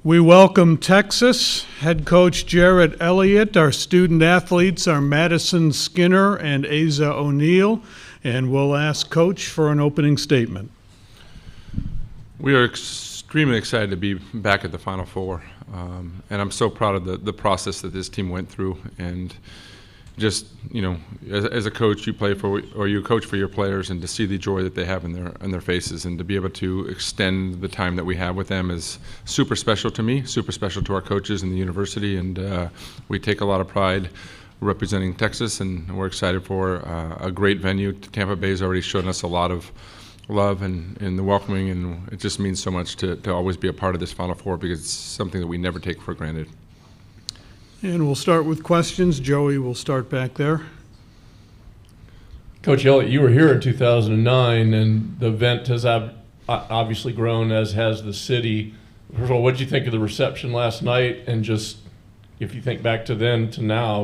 We welcome Texas. Head coach Jarrett Elliott. Our student athletes are Madison Skinner and Asa O'Neill. And we'll ask Coach for an opening statement. We are extremely excited to be back at the Final Four. And I'm so proud of the process that this team went through. And just, as a coach, you play for, or you coach for your players, and to see the joy that they have in their faces, and to be able to extend the time that we have with them is super special to me, super special to our coaches and the university, and we take a lot of pride representing Texas, and we're excited for a great venue. Tampa Bay has already shown us a lot of love and the welcoming, and it just means so much to always be a part of this Final Four, because it's something that we never take for granted. And we'll start with questions. Joey will start back there. Coach Elliott, you were here in 2009, and the event has obviously grown, as has the city. First of all, what did you think of the reception last night? And just, if you think back to then to now,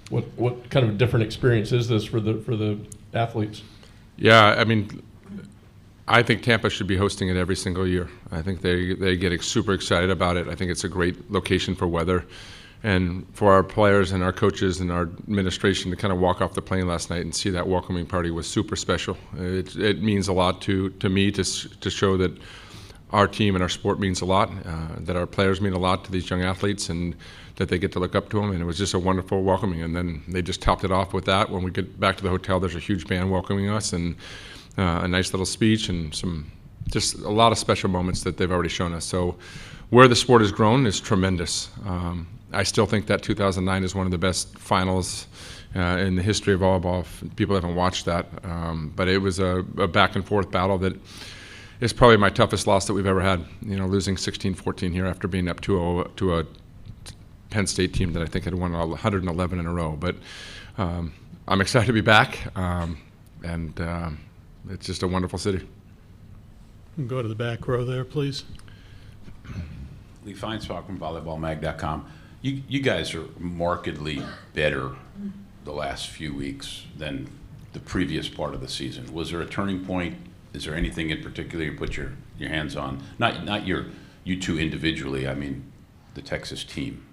what kind of different experience is this for the athletes? Yeah, I think Tampa should be hosting it every single year. I think they get super excited about it. I think it's a great location for weather. And for our players and our coaches and our administration to kind of walk off the plane last night and see that welcoming party was super special. It means a lot to me to show that our team and our sport means a lot, that our players mean a lot to these young athletes, and that they get to look up to them. And it was just a wonderful welcoming. And then they just topped it off with that. When we get back to the hotel, there's a huge band welcoming us, and a nice little speech, and just a lot of special moments that they've already shown us. So where the sport has grown is tremendous. I still think that 2009 is one of the best finals in the history of volleyball, if people haven't watched that. But it was a back and forth battle that is probably my toughest loss that we've ever had. Losing 16-14 here after being up 2-0 to a Penn State team that I think had won 111 in a row. But I'm excited to be back, and it's just a wonderful city. Go to the back row there, please. Lee Feinsbach from volleyballmag.com. You guys are markedly better the last few weeks than the previous part of the season. Was there a turning point? Is there anything in particular you put your hands on? Not you two individually, I mean the Texas team.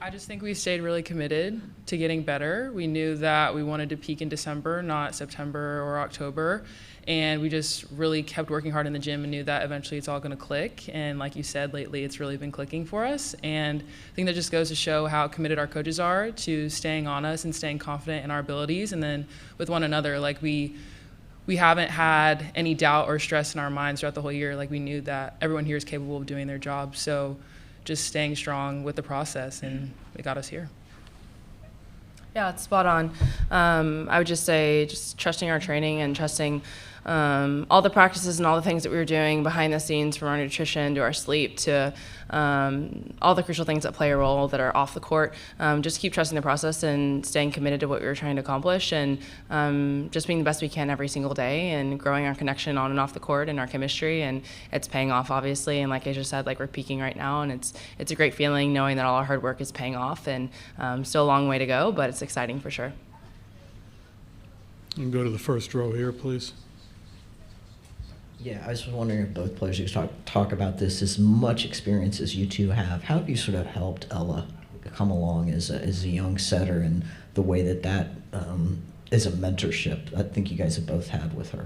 I just think we stayed really committed to getting better. We knew that we wanted to peak in December, not September or October. And we just really kept working hard in the gym and knew that eventually it's all going to click. And like you said, lately it's really been clicking for us. And I think that just goes to show how committed our coaches are to staying on us and staying confident in our abilities. And then with one another, like we haven't had any doubt or stress in our minds throughout the whole year. Like we knew that everyone here is capable of doing their job. So just staying strong with the process, and it got us here. Yeah, it's spot on. I would just say just trusting our training and trusting all the practices and all the things that we were doing behind the scenes, from our nutrition to our sleep to all the crucial things that play a role that are off the court. Just keep trusting the process and staying committed to what we were trying to accomplish, and just being the best we can every single day, and growing our connection on and off the court and our chemistry. And it's paying off, obviously. And like I just said, like we're peaking right now, and it's a great feeling knowing that all our hard work is paying off. And still a long way to go, but it's exciting for sure. You can go to the first row here, please. Yeah, I was wondering if both players could talk about this. As much experience as you two have, how have you sort of helped Ella come along as a young setter, and the way that is a mentorship I think you guys have both had with her?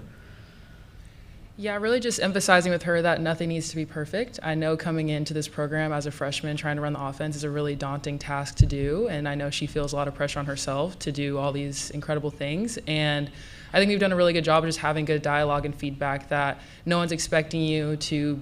Yeah, really just emphasizing with her that nothing needs to be perfect. I know coming into this program as a freshman, trying to run the offense is a really daunting task to do, and I know she feels a lot of pressure on herself to do all these incredible things. And I think we've done a really good job of just having good dialogue and feedback, that no one's expecting you to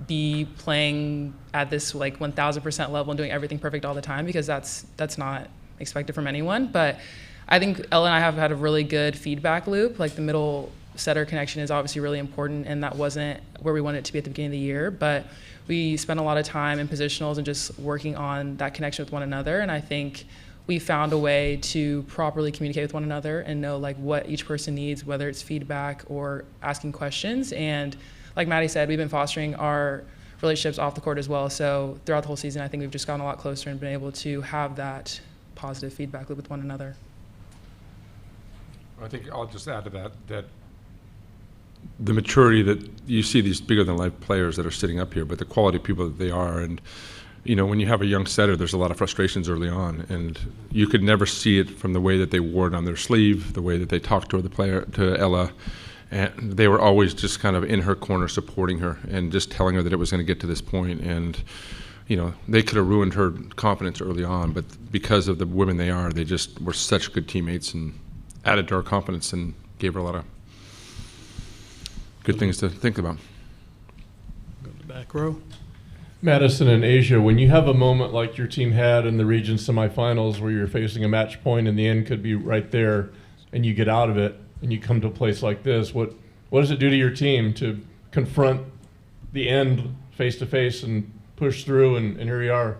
be playing at this like 1,000% level and doing everything perfect all the time, because that's not expected from anyone. But I think Ella and I have had a really good feedback loop. Like the middle setter connection is obviously really important, and that wasn't where we wanted it to be at the beginning of the year, but we spent a lot of time in positionals and just working on that connection with one another. And I think we found a way to properly communicate with one another and know like what each person needs, whether it's feedback or asking questions. And like Maddie said, we've been fostering our relationships off the court as well. So throughout the whole season, I think we've just gotten a lot closer and been able to have that positive feedback loop with one another. I think I'll just add to that the maturity that you see these bigger than life players that are sitting up here, but the quality of people that they are. And when you have a young setter, there's a lot of frustrations early on, and you could never see it from the way that they wore it on their sleeve, the way that they talked to Ella, and they were always just kind of in her corner supporting her and just telling her that it was going to get to this point. And they could have ruined her confidence early on, but because of the women they are, they just were such good teammates and added to her confidence and gave her a lot of good things to think about. Go to the back row. Madison and Asia, when you have a moment like your team had in the region semifinals where you're facing a match point and the end could be right there and you get out of it and you come to a place like this, what does it do to your team to confront the end face to face and push through and here you are?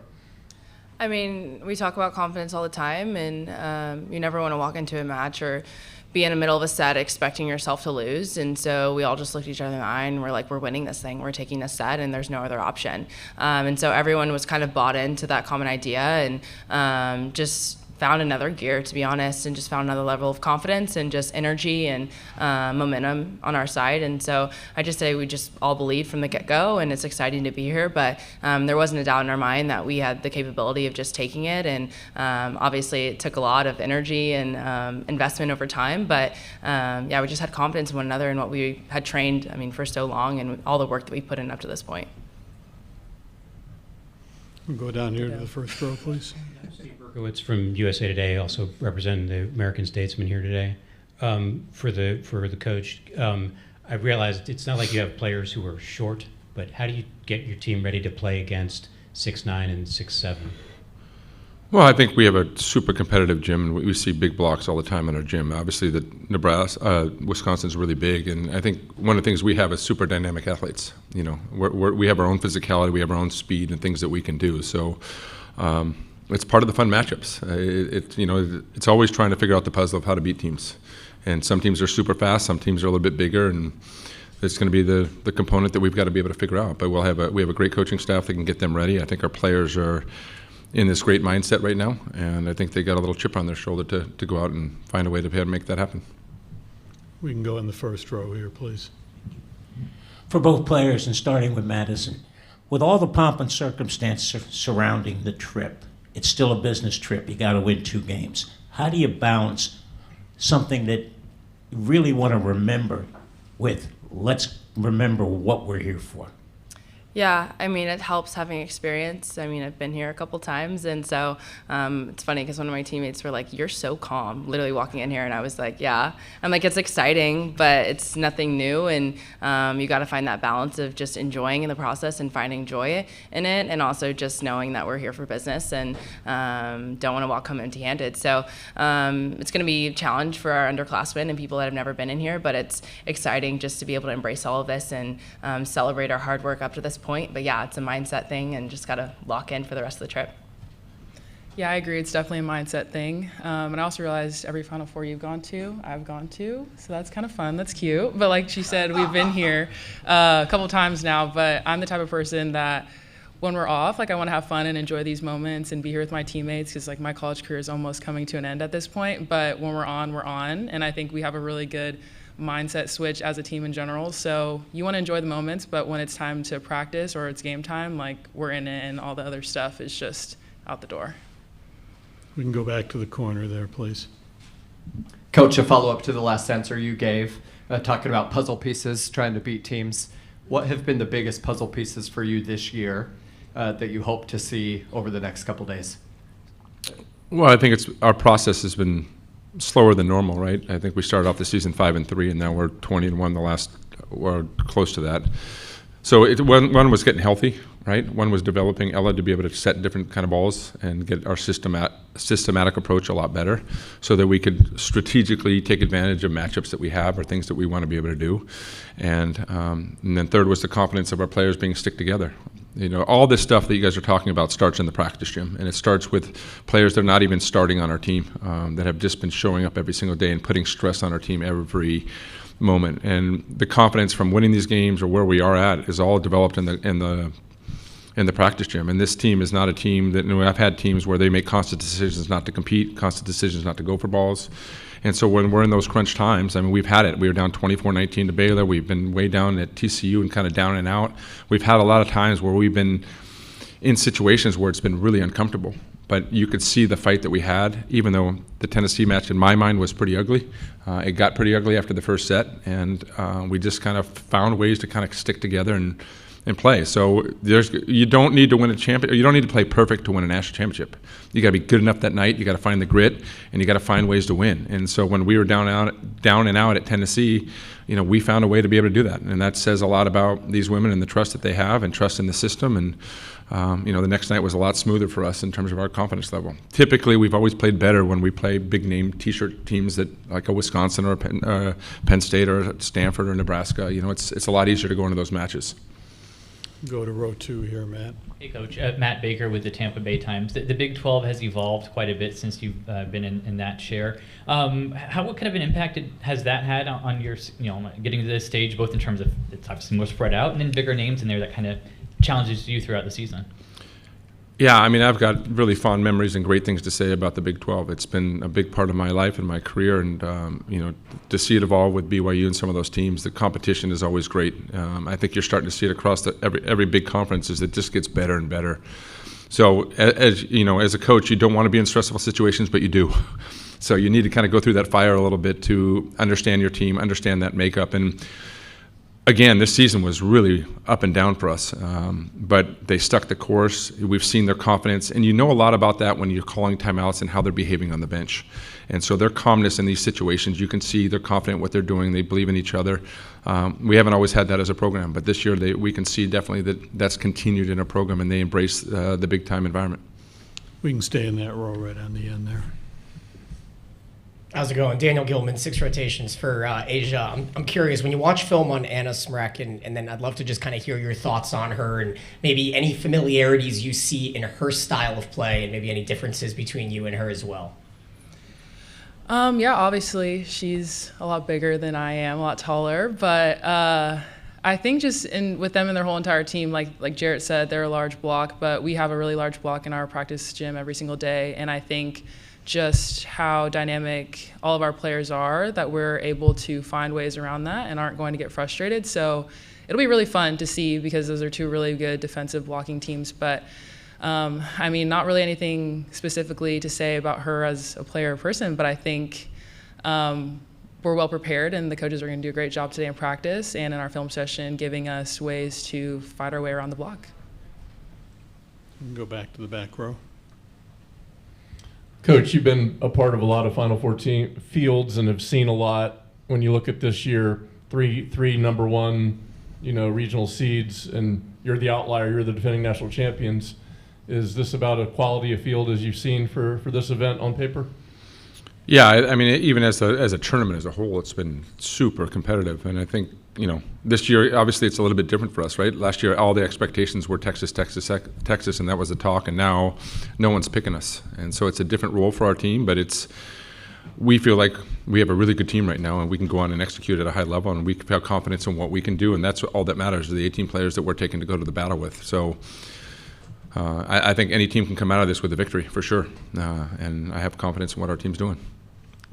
I mean, we talk about confidence all the time, and you never want to walk into a match or be in the middle of a set expecting yourself to lose. And so we all just looked each other in the eye and we're like, we're winning this thing, we're taking this set, and there's no other option. And so everyone was kind of bought into that common idea and just found another gear, to be honest, and just found another level of confidence and just energy and momentum on our side. And so I just say we just all believed from the get-go, and it's exciting to be here. But there wasn't a doubt in our mind that we had the capability of just taking it. And obviously it took a lot of energy and investment over time. But we just had confidence in one another and what we had trained, for so long, and all the work that we put in up to this point. We'll go down here to the first row, please. It's from USA Today, also representing the American Statesman here today. For the coach, I realized it's not like you have players who are short, but how do you get your team ready to play against 6'9" and 6'7"? Well, I think we have a super competitive gym, and we see big blocks all the time in our gym. Obviously, Nebraska, Wisconsin's really big, and I think one of the things we have is super dynamic athletes. We have our own physicality, we have our own speed, and things that we can do. So it's part of the fun matchups. It's always trying to figure out the puzzle of how to beat teams. And some teams are super fast, some teams are a little bit bigger, and it's going to be the component that we've got to be able to figure out. But we have a great coaching staff that can get them ready. I think our players are in this great mindset right now, and I think they got a little chip on their shoulder to go out and find a way to make that happen. We can go in the first row here, please. For both players, and starting with Madison, with all the pomp and circumstance surrounding the trip, it's still a business trip. You got to win 2 games. How do you balance something that you really want to remember with, let's remember what we're here for? Yeah, it helps having experience. I've been here a couple times, and so it's funny because one of my teammates were like, "You're so calm," literally walking in here, and I was like, "Yeah." I'm like, "It's exciting, but it's nothing new," and you got to find that balance of just enjoying in the process and finding joy in it, and also just knowing that we're here for business and don't want to walk home empty-handed. So it's going to be a challenge for our underclassmen and people that have never been in here, but it's exciting just to be able to embrace all of this and celebrate our hard work up to this point. But yeah, it's a mindset thing and just got to lock in for the rest of the trip. Yeah, I agree. It's definitely a mindset thing. And I also realized every Final Four you've gone to, I've gone to. So that's kind of fun. That's cute. But like she said, we've been here a couple times now. But I'm the type of person that when we're off, I want to have fun and enjoy these moments and be here with my teammates because my college career is almost coming to an end at this point. But when we're on, we're on. And I think we have a really good mindset switch as a team in general. So you want to enjoy the moments, but when it's time to practice or it's game time, we're in it, and all the other stuff is just out the door. We can go back to the corner there, please. Coach, a follow-up to the last answer you gave, talking about puzzle pieces, trying to beat teams. What have been the biggest puzzle pieces for you this year that you hope to see over the next couple days? Well, I think our process has been slower than normal, right? I think we started off the season 5-3, and now we're 20-1 the last, or close to that. So one was getting healthy, right? One was developing Ella to be able to set different kind of balls and get our systematic approach a lot better so that we could strategically take advantage of matchups that we have or things that we want to be able to do. And then third was the confidence of our players being stick together. All this stuff that you guys are talking about starts in the practice gym, and it starts with players that are not even starting on our team, that have just been showing up every single day and putting stress on our team every moment. And the confidence from winning these games or where we are at is all developed in the practice gym. And this team is not a team that, I've had teams where they make constant decisions not to compete, constant decisions not to go for balls. And so when we're in those crunch times, I mean, we've had it. We were down 24-19 to Baylor. We've been way down at TCU and kind of down and out. We've had a lot of times where we've been in situations where it's been really uncomfortable. But you could see the fight that we had, even though the Tennessee match in my mind was pretty ugly. It got pretty ugly after the first set, and we just kind of found ways to kind of stick together and play. So you don't need to win a champion. You don't need to play perfect to win a national championship. You got to be good enough that night. You got to find the grit, and you got to find ways to win. And so when we were down and out at Tennessee, we found a way to be able to do that, and that says a lot about these women and the trust that they have and trust in the system. And the next night was a lot smoother for us in terms of our confidence level. Typically, we've always played better when we play big-name T-shirt teams that, like a Wisconsin or a Penn State or Stanford or Nebraska. It's a lot easier to go into those matches. Go to row 2 here, Matt. Hey, Coach. Matt Baker with the Tampa Bay Times. The Big 12 has evolved quite a bit since you've been in that chair. What kind of an impact has that had on your, getting to this stage, both in terms of it's obviously more spread out and then bigger names in there that kind of challenges you throughout the season? Yeah, I mean, I've got really fond memories and great things to say about the Big 12. It's been a big part of my life and my career, and to see it evolve with BYU and some of those teams, the competition is always great. I think you're starting to see it across every big conference is it just gets better and better. So as a coach, you don't want to be in stressful situations, but you do. So you need to kind of go through that fire a little bit to understand your team, understand that makeup. And again, this season was really up and down for us, but they stuck the course. We've seen their confidence, and you know a lot about that when you're calling timeouts and how they're behaving on the bench. And so their calmness in these situations, you can see they're confident in what they're doing. They believe in each other. We haven't always had that as a program, but this year we can see definitely that's continued in our program, and they embrace the big-time environment. We can stay in that row right on the end there. How's it going? Daniel Gilman, 6 rotations for Asia. I'm curious, when you watch film on Anna Smrek, and then I'd love to just kind of hear your thoughts on her and maybe any familiarities you see in her style of play and maybe any differences between you and her as well. Yeah, obviously she's a lot bigger than I am, a lot taller, but I think just with them and their whole entire team, like Jarrett said, they're a large block, but we have a really large block in our practice gym every single day, and I think just how dynamic all of our players are, that we're able to find ways around that and aren't going to get frustrated. So it'll be really fun to see because those are 2 really good defensive blocking teams. But not really anything specifically to say about her as a player or person, but I think we're well prepared, and the coaches are going to do a great job today in practice and in our film session, giving us ways to fight our way around the block. We can go back to the back row. Coach, you've been a part of a lot of Final Four fields and have seen a lot. When you look at this year, three number 1, regional seeds, and you're the outlier. You're the defending national champions. Is this about a quality of field as you've seen for this event on paper? Yeah, I mean, even as a tournament as a whole, it's been super competitive, and I think this year obviously it's a little bit different for us, right? Last year all the expectations were Texas, and that was the talk, and now no one's picking us, and so it's a different role for our team, but we feel like we have a really good team right now, and we can go on and execute at a high level, and we have confidence in what we can do, and that's all that matters, the 18 players that we're taking to go to the battle with. So I think any team can come out of this with a victory for sure, and I have confidence in what our team's doing.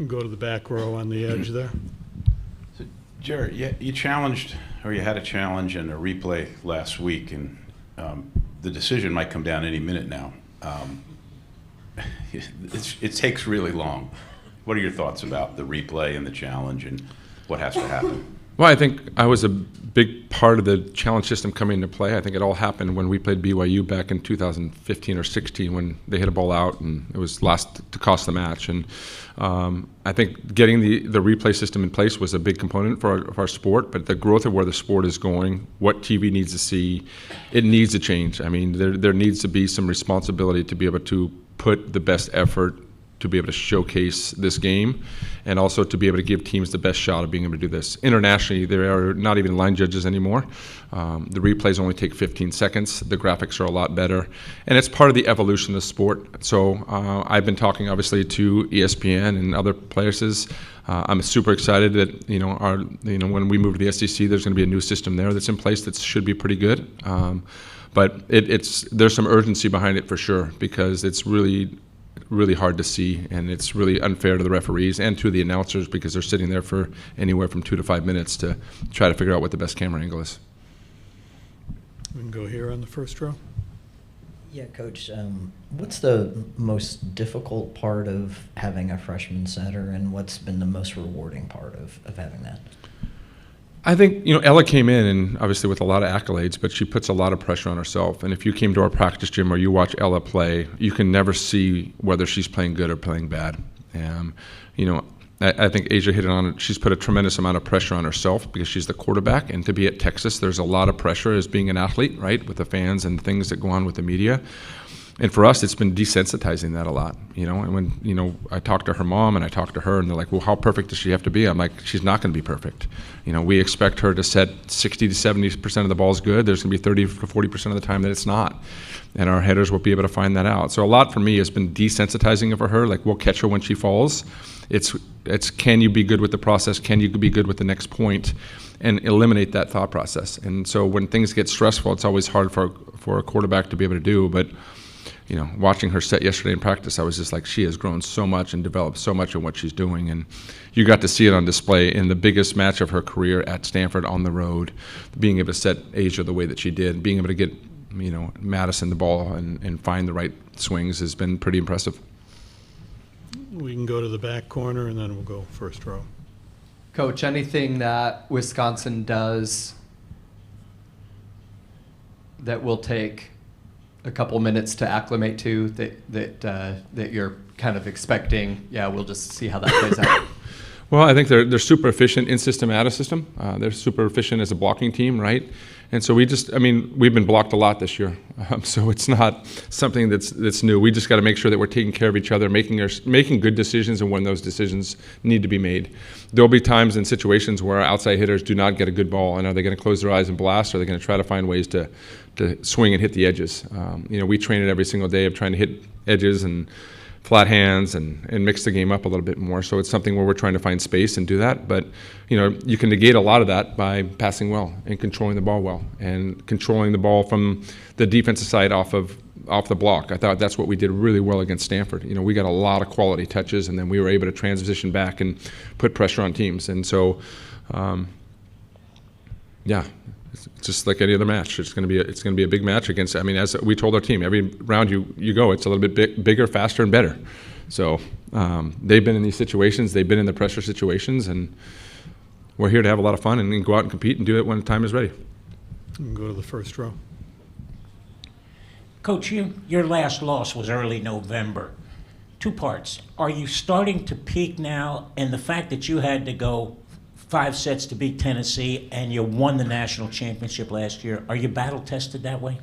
Go to the back row on the edge there. So, Jared, you had a challenge and a replay last week, and the decision might come down any minute now. It takes really long. What are your thoughts about the replay and the challenge and what has to happen? Well, I think I was a big part of the challenge system coming into play. I think it all happened when we played BYU back in 2015 or 16 when they hit a ball out and it was last to cost the match. And I think getting the replay system in place was a big component for our sport, but the growth of where the sport is going, what TV needs to see, it needs to change. I mean, there needs to be some responsibility to be able to put the best effort to be able to showcase this game and also to be able to give teams the best shot of being able to do this. Internationally, there are not even line judges anymore. The replays only take 15 seconds. The graphics are a lot better. And it's part of the evolution of the sport. So I've been talking, obviously, to ESPN and other places. I'm super excited that, when we move to the SEC, there's going to be a new system there that's in place that should be pretty good. But there's some urgency behind it for sure because it's really really hard to see, and it's really unfair to the referees and to the announcers because they're sitting there for anywhere from 2 to 5 minutes to try to figure out what the best camera angle is. We can go here on the first row. Yeah, Coach, what's the most difficult part of having a freshman setter, and what's been the most rewarding part of having that? I think, Ella came in and obviously with a lot of accolades, but she puts a lot of pressure on herself. And if you came to our practice gym or you watch Ella play, you can never see whether she's playing good or playing bad. I think Asia hit it on it. She's put a tremendous amount of pressure on herself because she's the quarterback. And to be at Texas, there's a lot of pressure as being an athlete, right, with the fans and things that go on with the media. And for us, it's been desensitizing that a lot, And when, I talk to her mom and I talk to her and they're like, well, how perfect does she have to be? I'm like, she's not going to be perfect. We expect her to set 60 to 70% of the balls good. There's going to be 30 to 40% of the time that it's not. And our headers will be able to find that out. So a lot for me has been desensitizing for her. Like, we'll catch her when she falls. It's can you be good with the process? Can you be good with the next point? And eliminate that thought process. And so when things get stressful, it's always hard for a quarterback to be able to do. But watching her set yesterday in practice, I was just like, she has grown so much and developed so much in what she's doing. And you got to see it on display in the biggest match of her career at Stanford on the road, being able to set Asia the way that she did, being able to get, Madison the ball and find the right swings has been pretty impressive. We can go to the back corner, and then we'll go first row. Coach, anything that Wisconsin does that will take a couple minutes to acclimate to that you're kind of expecting? Yeah, we'll just see how that plays out. Well, I think they're super efficient in system, out of system. They're super efficient as a blocking team, right? And so we've been blocked a lot this year. So it's not something that's new. We just got to make sure that we're taking care of each other, making good decisions, and when those decisions need to be made. There'll be times and situations where our outside hitters do not get a good ball, and are they going to close their eyes and blast, or are they going to try to find ways to swing and hit the edges? We train it every single day of trying to hit edges and flat hands and mix the game up a little bit more. So it's something where we're trying to find space and do that. But, you can negate a lot of that by passing well and controlling the ball well and controlling the ball from the defensive side off the block. I thought that's what we did really well against Stanford. We got a lot of quality touches, and then we were able to transition back and put pressure on teams. And so, it's just like any other match. It's going to be a big match against. As we told our team, every round you go, it's a little bit bigger, faster, and better. So they've been in these situations. They've been in the pressure situations, and we're here to have a lot of fun and go out and compete and do it when the time is ready. We can go to the first row. Coach, your last loss was early November. 2 parts. Are you starting to peak now? And the fact that you had to go 5 sets to beat Tennessee and you won the national championship last year, are you battle tested that way?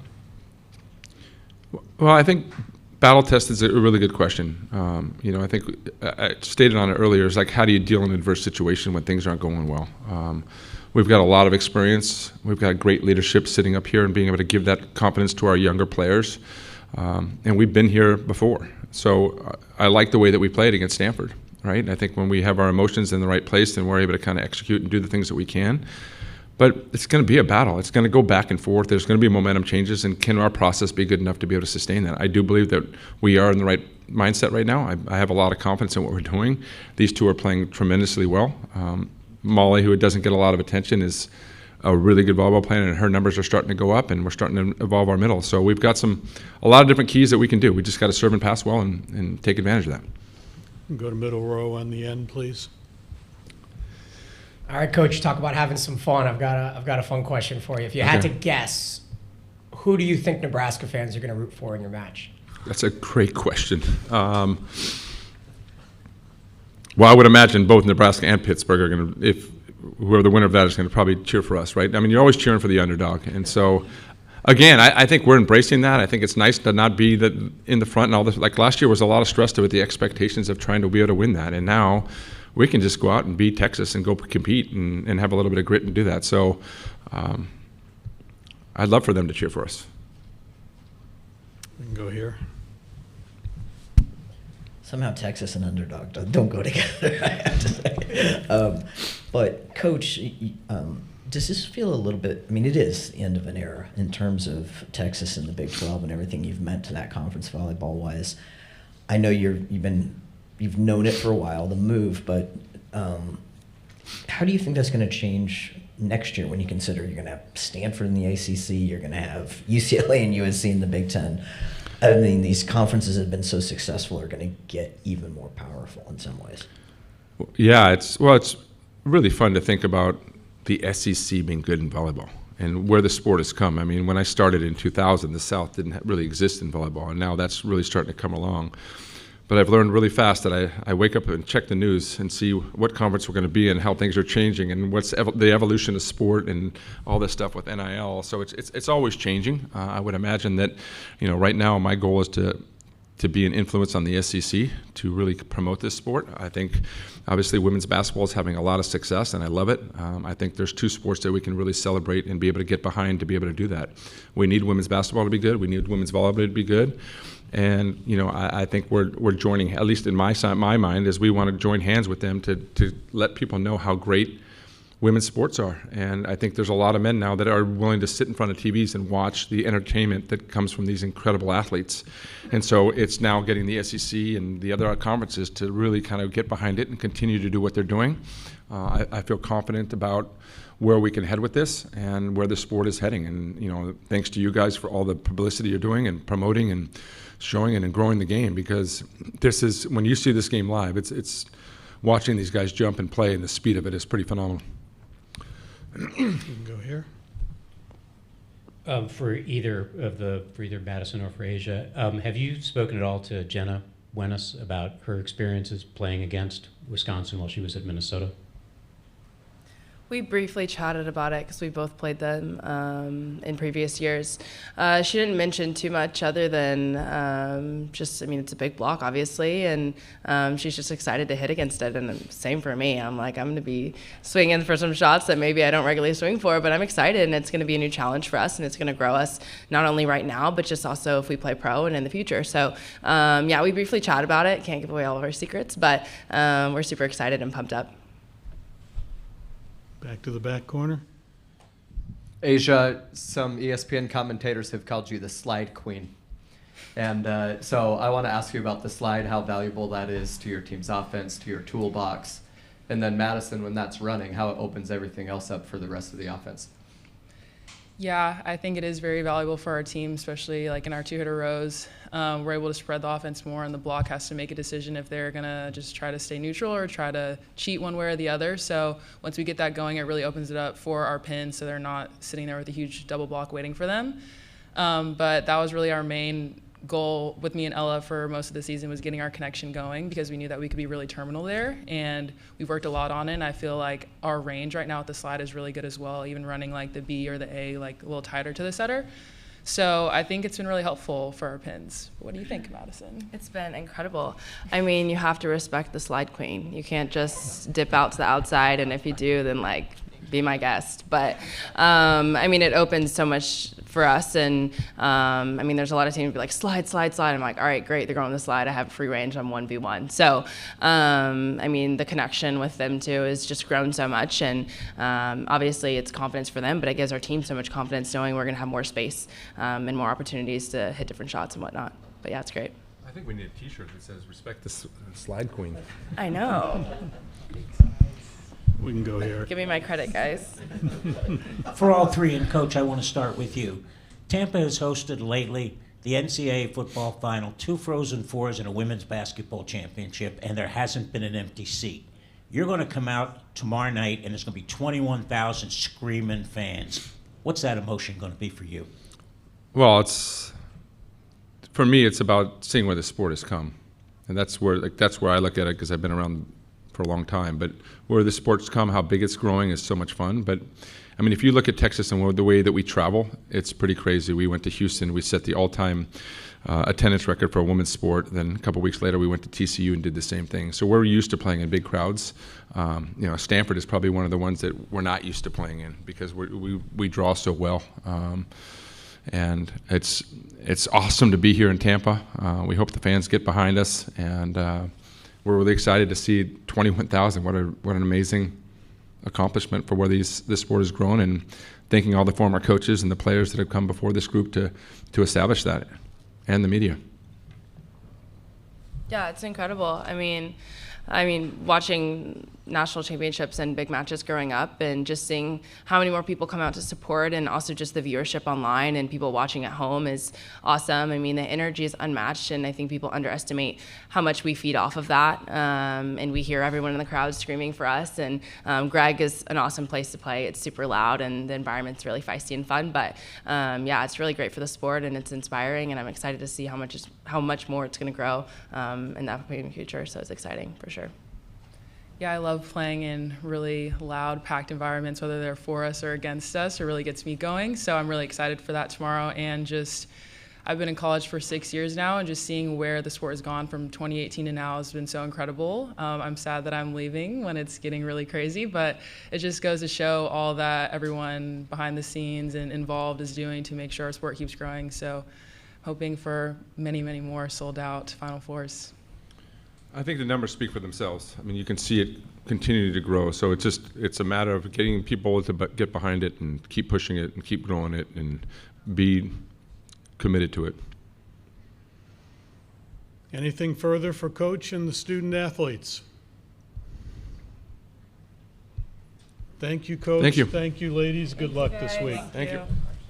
Well, I think battle test is a really good question. I think I stated on it earlier, is like, how do you deal in an adverse situation when things aren't going well? We've got a lot of experience. We've got great leadership sitting up here and being able to give that confidence to our younger players. And we've been here before. So I like the way that we played against Stanford, right? And I think when we have our emotions in the right place, then we're able to kind of execute and do the things that we can. But it's going to be a battle. It's going to go back and forth. There's going to be momentum changes, and can our process be good enough to be able to sustain that? I do believe that we are in the right mindset right now. I have a lot of confidence in what we're doing. These two are playing tremendously well. Molly, who doesn't get a lot of attention, is a really good volleyball player, and her numbers are starting to go up, and we're starting to evolve our middle. So we've got a lot of different keys that we can do. We just got to serve and pass well and take advantage of that. Go to middle row on the end, please. All right, Coach, talk about having some fun. I've got a fun question for you. If you had to guess, who do you think Nebraska fans are going to root for in your match? That's a great question. Well, I would imagine both Nebraska and Pittsburgh are going to, if whoever the winner of that is going to probably cheer for us, right? You're always cheering for the underdog. And so, again, I think we're embracing that. I think it's nice to not be in the front and all this. Like last year was a lot of stress to it, the expectations of trying to be able to win that. And now we can just go out and beat Texas and go compete and have a little bit of grit and do that. So I'd love for them to cheer for us. We can go here. Somehow Texas and underdog don't go together, I have to say. But, Coach, does this feel a little bit, it is the end of an era in terms of Texas and the Big 12 and everything you've meant to that conference volleyball-wise. I know you've known it for a while, the move, but how do you think that's going to change next year when you consider you're going to have Stanford in the ACC, you're going to have UCLA and USC in the Big Ten? I mean, these conferences have been so successful are going to get even more powerful in some ways. Yeah, it's really fun to think about the SEC being good in volleyball and where the sport has come. I mean, when I started in 2000, the South didn't really exist in volleyball, and now that's really starting to come along. But I've learned really fast that I wake up and check the news and see what conference we're going to be in, how things are changing, and what's the evolution of sport and all this stuff with NIL. So it's always changing. I would imagine that, right now my goal is to be an influence on the SEC to really promote this sport. I think obviously women's basketball is having a lot of success, and I love it. I think there's two sports that we can really celebrate and be able to get behind to be able to do that. We need women's basketball to be good. We need women's volleyball to be good. And I think we're joining, at least in my mind, is we want to join hands with them to let people know how great women's sports are. And I think there's a lot of men now that are willing to sit in front of TVs and watch the entertainment that comes from these incredible athletes. And so it's now getting the SEC and the other conferences to really kind of get behind it and continue to do what they're doing. I feel confident about where we can head with this and where the sport is heading. And thanks to you guys for all the publicity you're doing and promoting and showing it and growing the game, because this is, when you see this game live, it's watching these guys jump and play, and the speed of it is pretty phenomenal. You can go here. For either Madison or for Asia, have you spoken at all to Jenna Wenis about her experiences playing against Wisconsin while she was at Minnesota? We briefly chatted about it because we both played them in previous years. She didn't mention too much other than it's a big block, obviously, and she's just excited to hit against it. And same for me. I'm going to be swinging for some shots that maybe I don't regularly swing for, but I'm excited, and it's going to be a new challenge for us, and it's going to grow us not only right now, but just also if we play pro and in the future. So, we briefly chatted about it. Can't give away all of our secrets, but we're super excited and pumped up. Back to the back corner. Asia, some ESPN commentators have called you the slide queen. And so I want to ask you about the slide, how valuable that is to your team's offense, to your toolbox. And then Madison, when that's running, how it opens everything else up for the rest of the offense. Yeah, I think it is very valuable for our team, especially like in our two-hitter rows. We're able to spread the offense more, and the block has to make a decision if they're going to just try to stay neutral or try to cheat one way or the other. So once we get that going, it really opens it up for our pins so they're not sitting there with a huge double block waiting for them. But that was really our main goal with me and Ella for most of the season, was getting our connection going, because we knew that we could be really terminal there, and we've worked a lot on it. And I feel like our range right now with the slide is really good as well, even running like the B or the A like a little tighter to the setter. So I think it's been really helpful for our pins. What do you think, Madison? It's been incredible. I mean, you have to respect the slide queen. You can't just dip out to the outside, and if you do, then be my guest. But it opens so much for us, and there's a lot of teams be like, slide. I'm like, all right, great, they're going to the slide. I have free range on 1v1. So the connection with them too has just grown so much, and obviously it's confidence for them, but it gives our team so much confidence knowing we're going to have more space and more opportunities to hit different shots and whatnot. But yeah, it's great. I think we need a t-shirt that says respect the slide queen. I know. We can go here. Give me my credit, guys. For all three, and Coach, I want to start with you. Tampa has hosted lately the NCAA football final, 2 Frozen Fours, and a women's basketball championship, and there hasn't been an empty seat. You're going to come out tomorrow night, and there's going to be 21,000 screaming fans. What's that emotion going to be for you? Well, for me, it's about seeing where the sport has come, and that's where I look at it, because I've been around for a long time. But where the sport's come, how big it's growing is so much fun. But if you look at Texas and the way that we travel, it's pretty crazy. We went to Houston, we set the all-time attendance record for a women's sport. Then a couple weeks later, we went to TCU and did the same thing. So we're used to playing in big crowds. Stanford is probably one of the ones that we're not used to playing in, because we draw so well. And it's awesome to be here in Tampa. We hope the fans get behind us, and we're really excited to see 21,000. What an amazing accomplishment for where this sport has grown, and thanking all the former coaches and the players that have come before this group to establish that, and the media. Yeah, it's incredible. I mean, watching national championships and big matches growing up and just seeing how many more people come out to support, and also just the viewership online and people watching at home is awesome. I mean, the energy is unmatched, and I think people underestimate how much we feed off of that. And we hear everyone in the crowd screaming for us. And Greg is an awesome place to play. It's super loud, and the environment's really feisty and fun. But yeah, it's really great for the sport, and it's inspiring. And I'm excited to see how much more it's going to grow in the upcoming future. So it's exciting for sure. Yeah, I love playing in really loud, packed environments, whether they're for us or against us. It really gets me going. So I'm really excited for that tomorrow. And I've been in college for 6 years now, and just seeing where the sport has gone from 2018 to now has been so incredible. I'm sad that I'm leaving when it's getting really crazy, but it just goes to show all that everyone behind the scenes and involved is doing to make sure our sport keeps growing. So hoping for many, many more sold out Final Fours. I think the numbers speak for themselves. I mean, you can see it continuing to grow. So it's a matter of getting people to get behind it and keep pushing it and keep growing it and be committed to it. Anything further for Coach and the student athletes? Thank you, Coach. Thank you. Thank you, ladies. Good luck this week. Thank you.